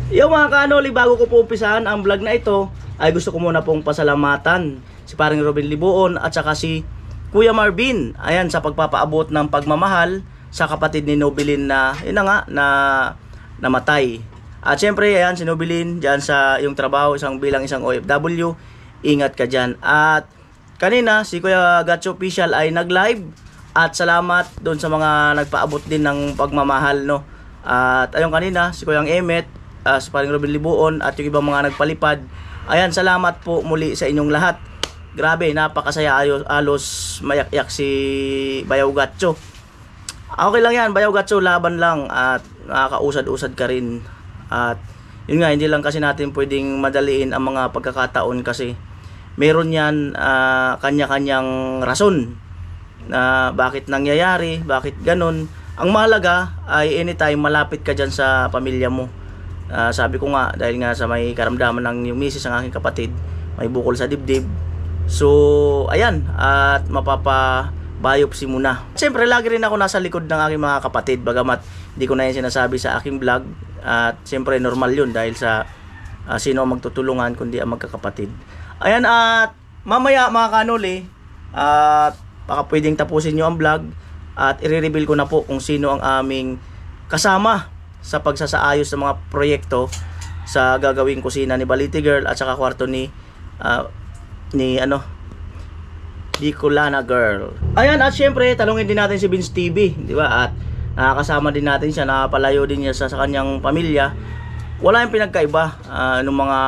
Yung mga kanoli, bago ko po umpisahan ang vlog na ito, ay gusto ko muna pong pasalamatan si paring Robin Libuon at saka si Kuya Marvin. Ayan, sa pagpapaabot ng pagmamahal sa kapatid ni Nobilin na, yun na nga, na namatay. At syempre, ayan, si Nobilin, dyan sa yung trabaho, bilang isang OFW, ingat ka dyan. At kanina, si Kuya Gatcho Official ay nag-live. At salamat doon sa mga nagpaabot din ng pagmamahal, no. At ayun kanina, si Kuyang Emet, si paring Robin Libuon at yung ibang mga nagpalipad. Ayan, salamat po muli sa inyong lahat. Grabe, napakasaya, alos mayak-yak si Bayaw Gatcho. Okay lang yan, Bayaw Gatcho, laban lang at nakakausad-usad ka rin. At yun nga, hindi lang kasi natin pwedeng madaliin ang mga pagkakataon kasi meron yan kanya-kanyang rason na bakit nangyayari, bakit ganun. Ang mahalaga ay anytime malapit ka dyan sa pamilya mo. Sabi ko nga, dahil nga sa may karamdaman ng yung misis ang aking kapatid, may bukol sa dibdib. So, ayan, at mapapabiopsy muna. Siyempre, lagi rin ako nasa likod ng aking mga kapatid, bagamat hindi ko na yan sinasabi sa aking vlog. At siyempre, normal yun dahil sa sino ang magtutulungan kundi ang magkakapatid. Ayan, at mamaya mga kanoli, at baka pwedeng tapusin nyo ang vlog at i-reveal ko na po kung sino ang aming kasama sa pagsasaayos ng mga proyekto sa gagawing kusina ni Baliti Girl at saka kwarto ni Bicolana Girl. Ayan, at syempre talungin din natin si Vince TV, di ba? At nakakasama din natin siya, nakapalayo din niya sa kanyang pamilya. Wala yung pinagkaiba nung mga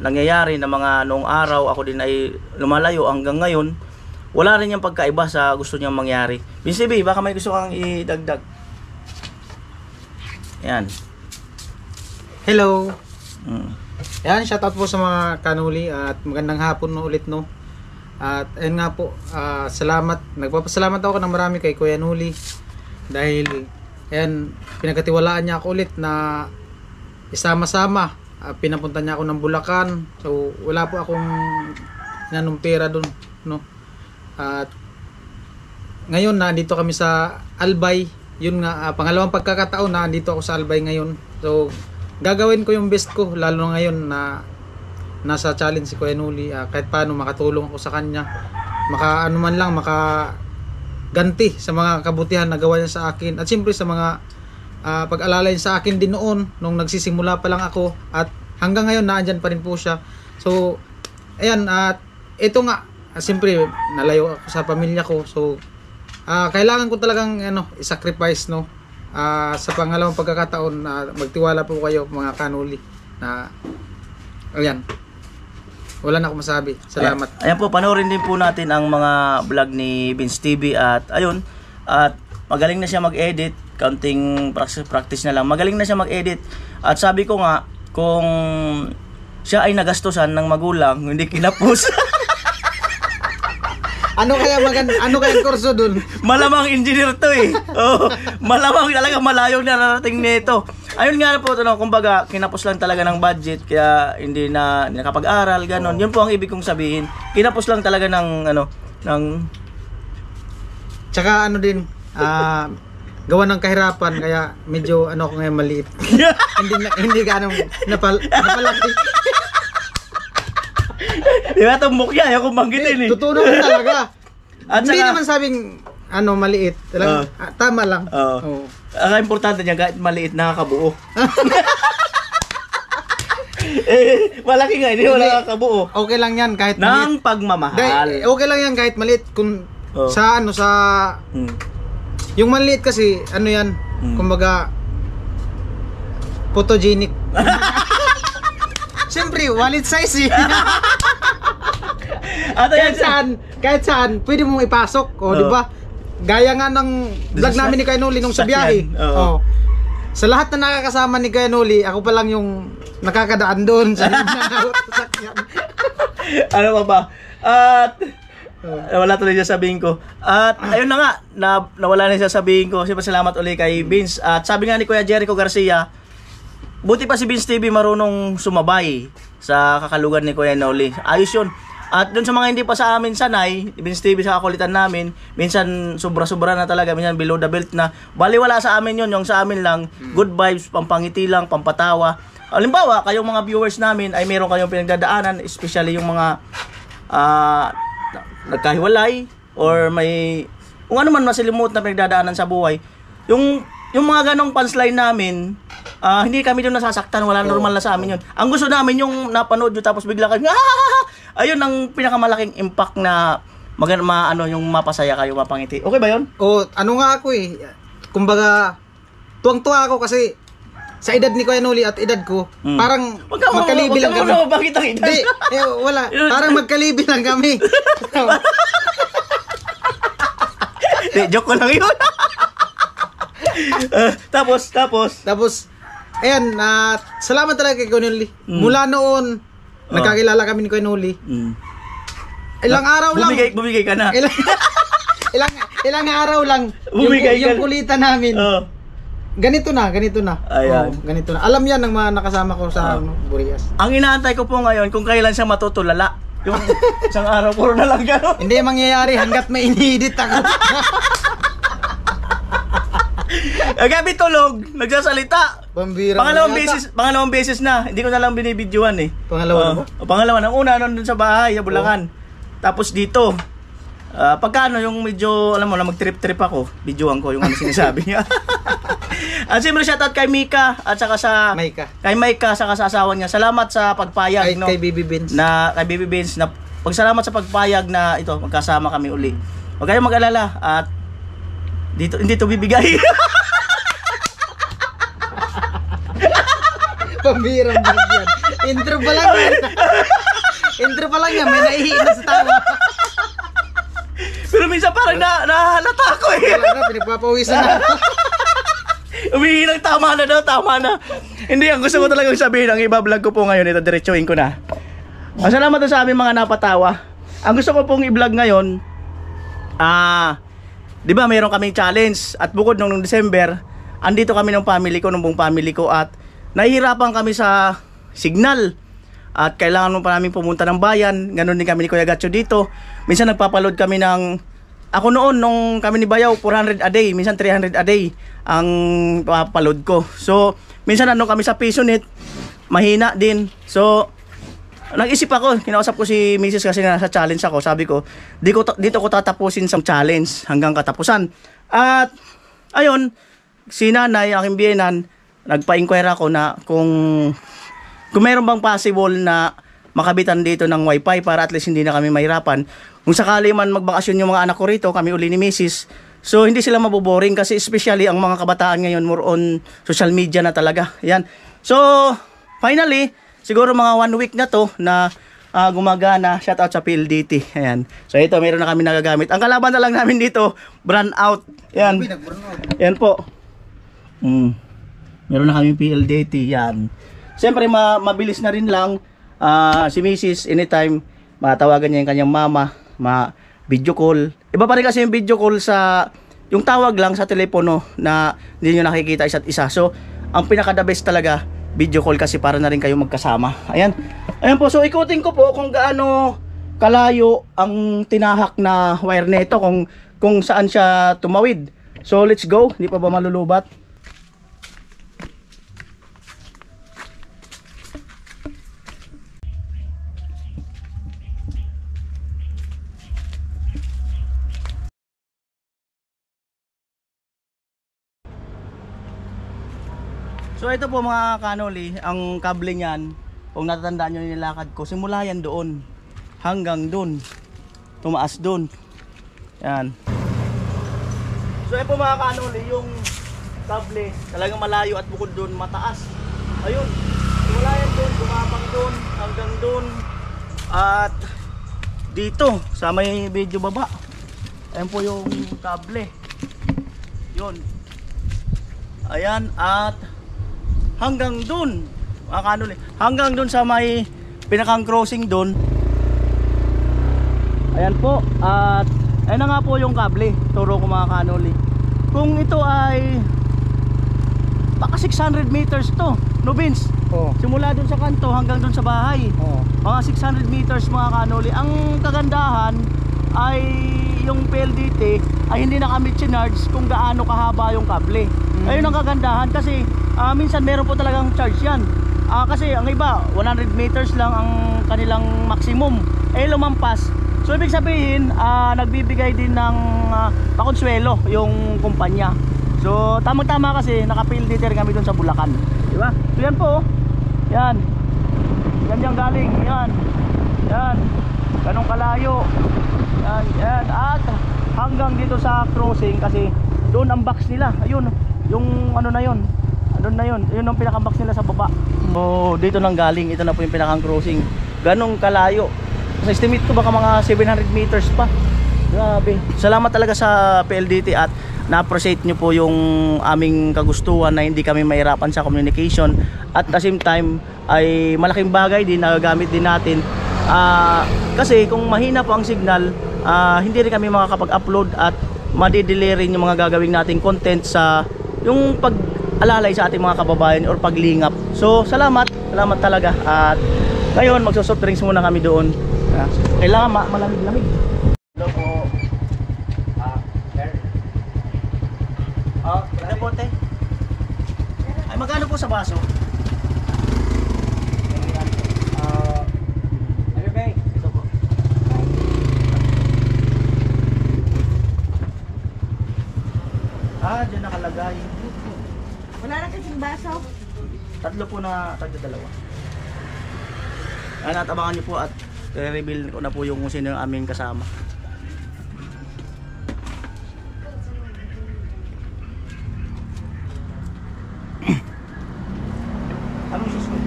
nangyayari na mga noong araw. Ako din ay lumalayo hanggang ngayon. Wala rin yung pagkaiba sa gusto niyang mangyari. Vince TV, baka may gusto kang idagdag. Yan. Hello. Yan, shoutout po sa mga kanuli at magandang hapon no ulit, no. At ayun nga po, salamat. Nagpapasalamat ako ng marami kay Kuya Nuli dahil ayan, pinagkatiwalaan niya ako ulit na isama-sama. Pinapunta niya ako ng Bulacan. So wala po akong nanong pera doon, no. At ngayon nandito kami sa Albay. Yun nga, pangalawang pagkakataon na andito ako sa Albay ngayon. So gagawin ko yung best ko, lalo na ngayon na nasa challenge si Kuya Nuli. Kahit paano makatulong ako sa kanya, ano man lang, makaganti sa mga kabutihan na gawa niya sa akin. At siyempre sa mga pag-alala niya sa akin din noon nung nagsisimula pa lang ako, at hanggang ngayon naandyan pa rin po siya. So ayan, at ito nga, siyempre nalayo ako sa pamilya ko. So kailangan ko talagang i-sacrifice, no. Sa pangalawang pagkakataon na magtiwala po kayo mga kanuli na ayan, wala na akong masabi. Salamat. Ayan po, panoorin din po natin ang mga vlog ni Vince TV. At ayun, at magaling na siya mag-edit. Counting practice na lang, magaling na siya mag-edit. At sabi ko nga, kung siya ay nagastusan ng magulang, hindi kinapos. Ano kaya kurso dun? Malamang engineer to eh. Oh, malamang talaga malayo na narating nito. Ayun nga po, kumbaga kinapos lang talaga ng budget kaya hindi na nakapag-aral, ganon. Yun po ang ibig kong sabihin. Kinapos lang talaga ng Tsaka din, gawa ng kahirapan kaya medyo ako ngayon maliit. hindi ganong napalaki. Di ba tumbok yan? Yung kumanggitin eh. Totoo naman talaga. At hindi saka, naman sabing maliit. Talagang, tama lang. Ang importante niya, kahit maliit, nakakabuo. Malaki nga, hindi wala nakakabuo. Okay lang yan kahit maliit. Nang pagmamahal. Okay lang yan kahit maliit. Kung yung maliit kasi, yan, kumbaga, photogenic. Siyempre, wallet size eh. At kahit saan, pwede mong ipasok, di ba? Gaya nga ng vlog namin ni Kuya Nuli nung sa biyahe. Sa lahat na nakakasama ni Kuya Nuli, ako pa lang yung nakakadaan doon sa sakyan. Ano ba? At wala tuloy sasabihin ko. At ayun na nga, nawala na sasabihin ko. Siyempre salamat ulit kay Vince. At sabi nga ni Kuya Jericho Garcia, buti pa si Vince TV marunong sumabay sa kakalugan ni Kuya Noli. Ayos yun. At dun sa mga hindi pa sa amin sanay, Vince TV sa kakulitan namin, minsan sobra-sobra na talaga, minsan below the belt na. Bali wala sa amin yun, yung sa amin lang, good vibes, pampangiti lang, pampatawa. Halimbawa, kayong mga viewers namin ay meron kayong pinagdadaanan, especially yung mga nagkahiwalay or may kung ano man masilimuot na pinagdadaanan sa buhay. Yung mga ganong punchline namin, hindi kami doon nasasaktan, wala normal na sa amin yun. Ang gusto namin yung napanood nyo tapos bigla kayo, ayun ang pinakamalaking impact na yung mapasaya kayo, mapangiti. Okay ba yun? O, ano nga ako eh. Kumbaga, tuwang-tuwa ako kasi sa edad ni Kuya Noli at edad ko, parang magkalibi lang kami. Bakit ang edad? Hindi, wala. Parang magkalibi lang kami. Joke ko lang yun. Tapos, ayan, salamat talaga kay Kuya Noli. Mula noon, nagkakilala kami ni Kuya Noli. Ilang araw lang. Bumigay ka na. Ilang araw lang. Yung kulitan namin. Ganito na. Ayan. Ganito na. Alam yan ng mga nakasama ko sa Burias. Ang inaantay ko po ngayon, kung kailan siya matutulala. Yung isang araw, puro na lang gano'n. Hindi mangyayari hanggat may ini-edit ako. Gabi tulog, nagsasalita. Pambira. Pangalawang beses na. Hindi ko na lang binibidyoan eh. Pangalawa na ba? Pangalawa. Ang una, doon sa bahay, sa Bulacan. Tapos dito. Pagkano yung medyo, alam mo na, mag-trip-trip ako, videoan ko yung ano sinasabi niya. At siyempre shoutout kay Mika at saka kay Maika saka sa asawa niya. Salamat sa pagpayag kay Baby Beans. Kay Baby Beans na pagsalamat sa pagpayag na ito magkasama kami uli. Huwag kayong mag-alala at dito hindi to bibigay. Pambirang bagyan. Intro pa lang yan. Intro pa lang yan, may naihiin sa tawa. Pero minsan parang nahalata ako eh. Wala na, pinagpapawisan na. Umihingi ng tama na. Hindi, ang gusto ko talagang sabihin, ang iba-vlog ko po ngayon, ito, diretsuhin ko na. Salamat sa aming mga napatawa. Ang gusto ko pong i-vlog ngayon, di ba mayroon kaming challenge, at bukod nung December, andito kami ng family ko, ng buong family ko, at nahihirapan kami sa signal. At kailangan mo pa namin pumunta ng bayan, ganun din kami ni Kuya Gatcho dito. Minsan nagpapaload kami ng, ako noon, nung kami ni Bayaw, 400 a day, minsan 300 a day ang papaload ko. So, minsan kami sa PisoNet, mahina din. So, nag-isip ako, kinausap ko si Mrs. kasi nasa challenge ako. Sabi ko, dito ko tatapusin sa challenge hanggang katapusan. At, ayun, si nanay, aking biyenan, nagpa-inquire ako na kung mayroon bang possible na makabitan dito ng wifi para at least hindi na kami mahirapan. Kung sakali man magbakasyon yung mga anak ko rito, kami uli ni Mrs. So hindi sila maboboring kasi especially ang mga kabataan ngayon more on social media na talaga. Yan. So finally, siguro mga 1 week na to na gumagana. Shout out sa PLDT. Ayan. So ito meron na kami nagagamit. Ang kalaban na lang namin dito, brand out. Yan. Yan po. Meron na kami PLDT. Yan. Siyempre mabilis na rin lang si Mrs. anytime matawagan niya yung kanyang mama, video call. Iba pa rin kasi yung video call sa yung tawag lang sa telepono na hindi niyo nakikita isa't isa. So, ang pinaka the best talaga video call kasi para na rin kayo magkasama. Ayan. Ayan po. So, ikutin ko po kung gaano kalayo ang tinahak na wire nito kung saan siya tumawid. So, let's go. Hindi pa ba malulubat? So ito po mga kanoli, ang kable niyan, kung natatandaan nyo nilakad ko, simula yan doon hanggang doon, tumaas doon. Yan. So ito po mga kanoli, yung kable talagang malayo at bukod doon mataas. Ayun, simula yan doon, gumapang doon hanggang doon. At dito sa may medyo baba, ayan po yung kable. Yun. Ayan, at hanggang dun mga kanoli, hanggang dun sa may pinakang crossing dun. Ayan po. At ayan na nga po yung kable. Turo ko mga kanoli. Kung ito ay baka 600 meters to, No Vince? Oo. Simula dun sa kanto hanggang dun sa bahay. Oo. Mga 600 meters mga kanoli. Ang kagandahan ay yung PLDT ay hindi na kami chinarge kung gaano kahaba yung kable. Ayun ang kagandahan kasi minsan meron po talagang charge yan. Kasi ang iba 100 meters lang ang kanilang maximum. Lumampas. So ibig sabihin nagbibigay din ng pakonsuelo yung kumpanya. So tamang-tama kasi naka-PLDT rin kami doon sa Bulacan. Di ba? So yan po. Yan. Yan yung galing. Yan. Yan. Ganong kalayo. Yan. Yan. At hanggang dito sa crossing kasi doon ang box nila. Ayun. Yung ano na yun. Ano na yun. Yun ang pinaka-box nila sa baba. So dito nang galing. Ito na po yung pinakang crossing. Ganong kalayo. Sa estimate ko baka mga 700 meters pa. Grabe. Salamat talaga sa PLDT at na-appreciate nyo po yung aming kagustuhan na hindi kami mahirapan sa communication. At the same time ay malaking bagay din na gagamit din natin. Kasi kung mahina po ang signal, hindi rin kami makakapag-upload at madidelay rin yung mga gagawin nating content sa yung pag-alalay sa ating mga kababayan or paglingap. So salamat talaga. At ngayon magsosoft drinks muna kami doon. Kailangan malamig-lamig. Hello po. Ano po te? Ay magkano po sa baso? Ano ba? Ito po. Diyan nakalagay. Wala na kasing baso. Tatlo po na tagdadalawa. At abangan niyo po at i-reveal ko na po yung kung sino yung aming kasama. Anong susunod?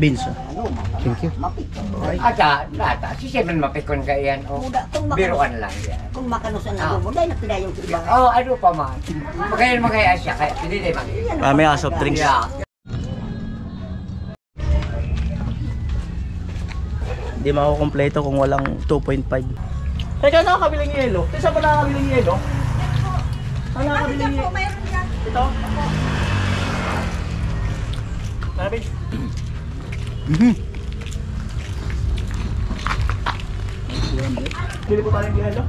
Beans. Thank you. Ata, si Seven mapikon ka yan. O, biruan lang yan. Kung makanusan na mo, dahil napidayong sa iba. Oh, ano pa man. Magayon magaya siya, kaya hindi din mag- May soft drinks. Yeah. Hindi makukompleto kung walang 2.5. Teka, nakakabiling yelo. Saan ba nakakabiling yelo? Saan nakakabiling yelo? Mayroon yan. Ito? Sabi? Bili ko tayo ng yelo.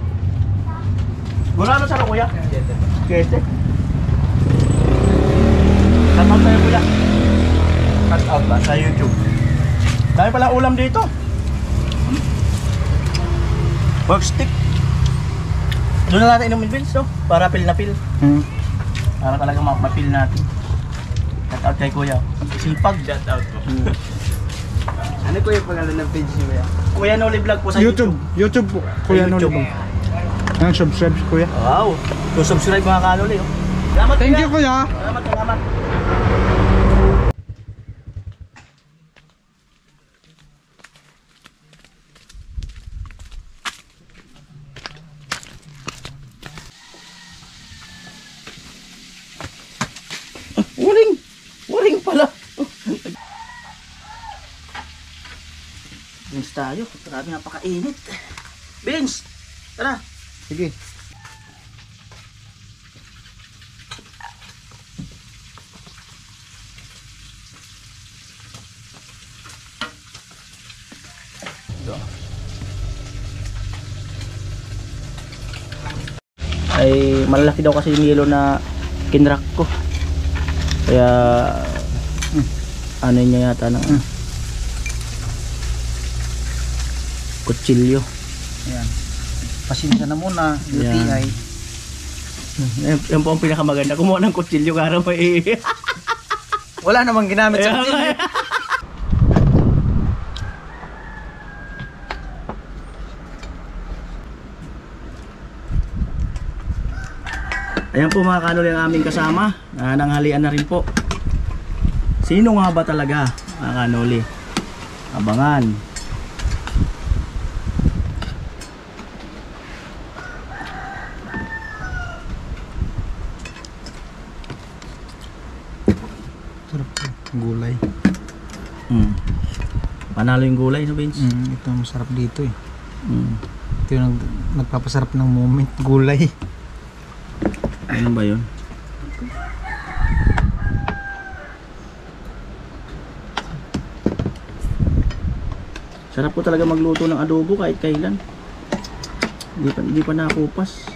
Gulano sa kuya? Kete. Cut out tayo kuya. Cut out ba sa YouTube? Dami pala ulam dito. Pork stick. Doon na natin inumin Vince, no? Para pil na pil. Para talaga mapil natin. Shout out kay kuya. Sipag. Shout out po. Ano ko yung pangalan ng page niyo ya? Kuya Noli Vlog po sa YouTube. YouTube po. Kuya YouTube. Noli. Ang subscribe kuya. Wow. So subscribe mga kanoli, oh. Salamat Thank you kuya. Salamat. Waring pala. Beans tayo. Grabe napakainit. Beans! Tara. Sige. Ay malalaki daw kasi yung yelo na kinrak ko. Kaya ano niya yata ng kutsilyo. Ayan. Pasensya na muna. Yan. Yan po ang pinakamaganda. Kumuha ng kutsilyo para may Wala namang ginamit sa Ayan, kutsilyo. Ayan po mga kanol yung aming kasama. Nanghalian na rin po. Sino nga ba talaga mga kanoli? Abangan. Sarap po. Gulay. Panalo yung gulay, no, Vince? Ito masarap dito eh. Mm. Ito yung nagpapasarap ng moment, gulay. Ano ba yun? Sarap po talaga magluto ng adobo kahit kailan. Hindi pa nakupas.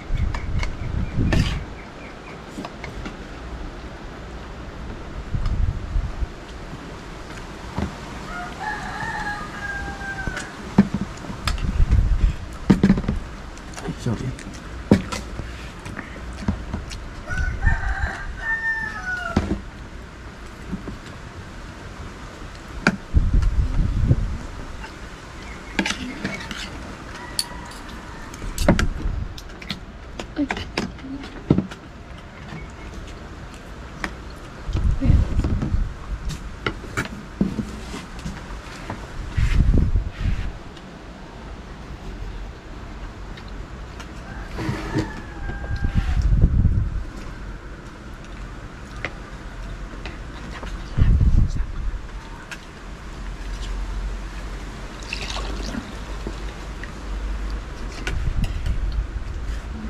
Ay, sorry.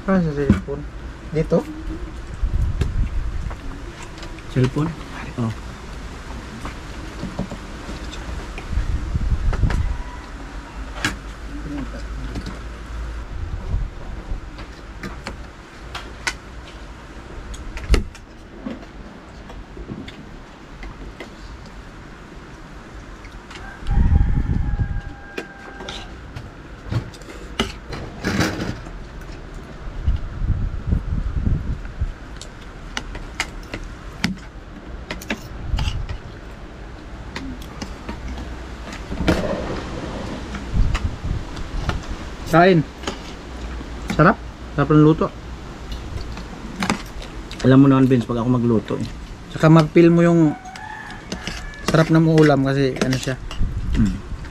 Ano sa cellphone? Dito? Cellphone? Oh. Kain. Sarap. Sarap ng luto. Alam mo naman, Vince, pag ako magluto eh. Saka mag-feel mo yung sarap ng ulam kasi ano siya.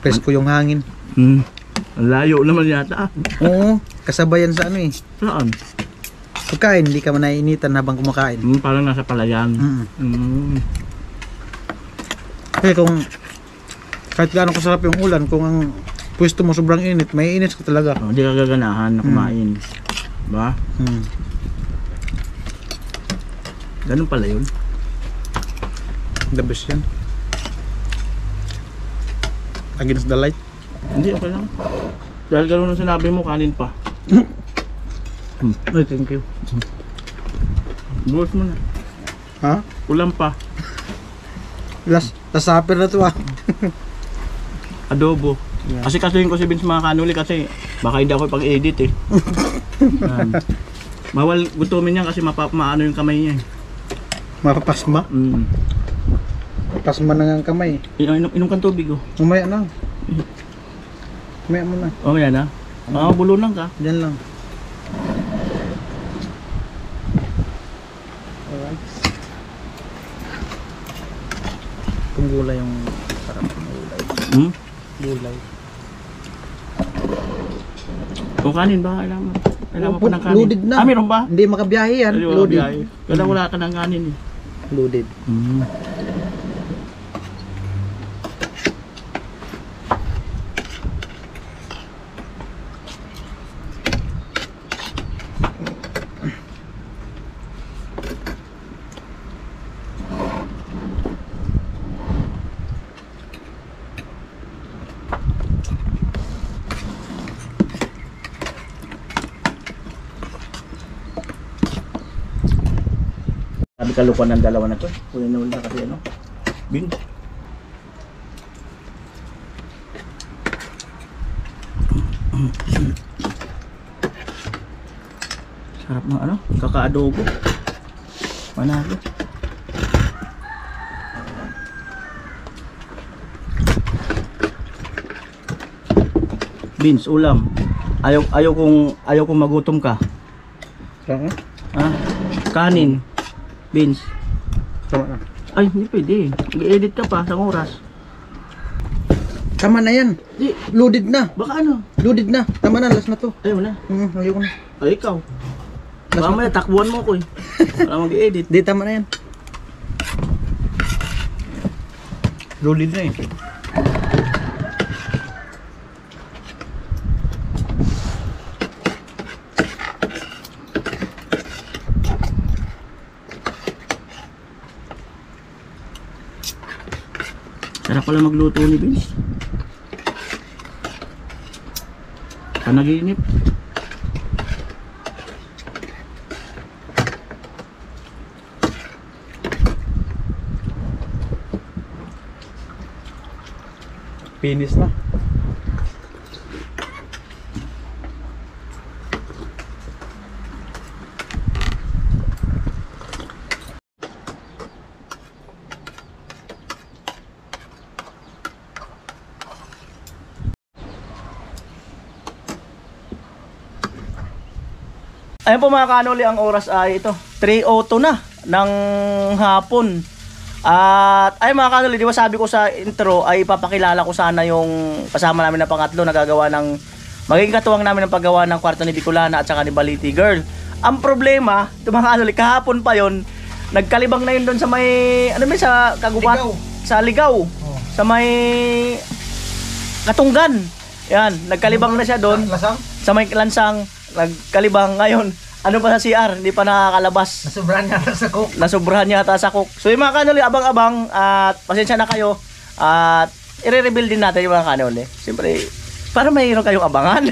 Presko yung hangin. Ang layo naman yata. Oo. Kasabayan sa ano eh. Saan? Pagkain, hindi ka man naiinitan habang kumakain. Parang nasa palayan. Kasi kung kahit gaano kasarap yung ulan, kung ang pwesto mo sobrang init, may init ka talaga. Hindi ka gaganahan na kumain. Ba? Ganun pala yun. The best yan. Against the light. Hindi, okay lang. Dahil gano'n ang sinabi mo, kanin pa. Ay, thank you. Buhos mo na. Ha? Ulam pa. Last supper na to ah. Adobo. Yeah. Kasi kasuhin ko si Vince mga kanuli kasi baka hindi ako pag-edit eh. Bawal gutumin yan kasi maano yung kamay niya eh. Mapapasma. Pasma na nga ang kamay. Inom kang tubig oh. Umaya na. Umaya mo na. Oh, yan na. Bulunan ka. Diyan lang. Alright. Kung gulay yung sarap ng gulay. Gulay. Kung kanin ba kailangan mo? Kailangan mo pa ng kanin. Loaded na. Meron ba? Hindi makabiyahe yan. Loaded. Kaya wala ka ng kanin eh. Loaded. Sabi kalukuan ng dalawa na to. Kuya na wala kasi ano. Bin. Sarap ng ano, kaka-adobo. Manalo. Beans, ulam. Ayaw kong magutom ka. Saan? Ha? Kanin. Beans. Tama na. Ay, hindi pwede. Mag-edit ka pa sa oras. Tama na yan. Di, Loaded na. baka ano? Loaded na. Tama na. Last na to. Ayaw na. Ayoko na. Ay, ikaw. Mamaya, takbuhan mo ko eh. Para mag-edit. Di, tama na yan. Solid na eh. Sarap pala magluto ni Vince. Panaginip. Finish na. Ayun po mga kanoli, ang oras ay ito 3:02 na ng hapon. At ay mga kanoli, di ba sabi ko sa intro ay ipapakilala ko sana yung kasama namin na pangatlo na gagawa ng magiging katuwang namin ng paggawa ng kwarto ni Bicolana at saka ni Baliti Girl. Ang problema, ito mga kanoli, kahapon pa yon, nagkalibang na yun doon sa may ano ba sa Kagubat, Ligaw. sa Ligaw, sa may Katunggan. Yan, nagkalibang na siya doon Lasang? sa may lansang, nagkalibang ngayon. Ano pa sa CR, hindi pa nakakalabas. Nasobrahan nga sa cook. Nasobrahan yata sa cook. So yung mga kanoli, abang-abang at pasensya na kayo at i-rebuild din natin yung mga kanoli. Siyempre, para mayroon kayong abangan.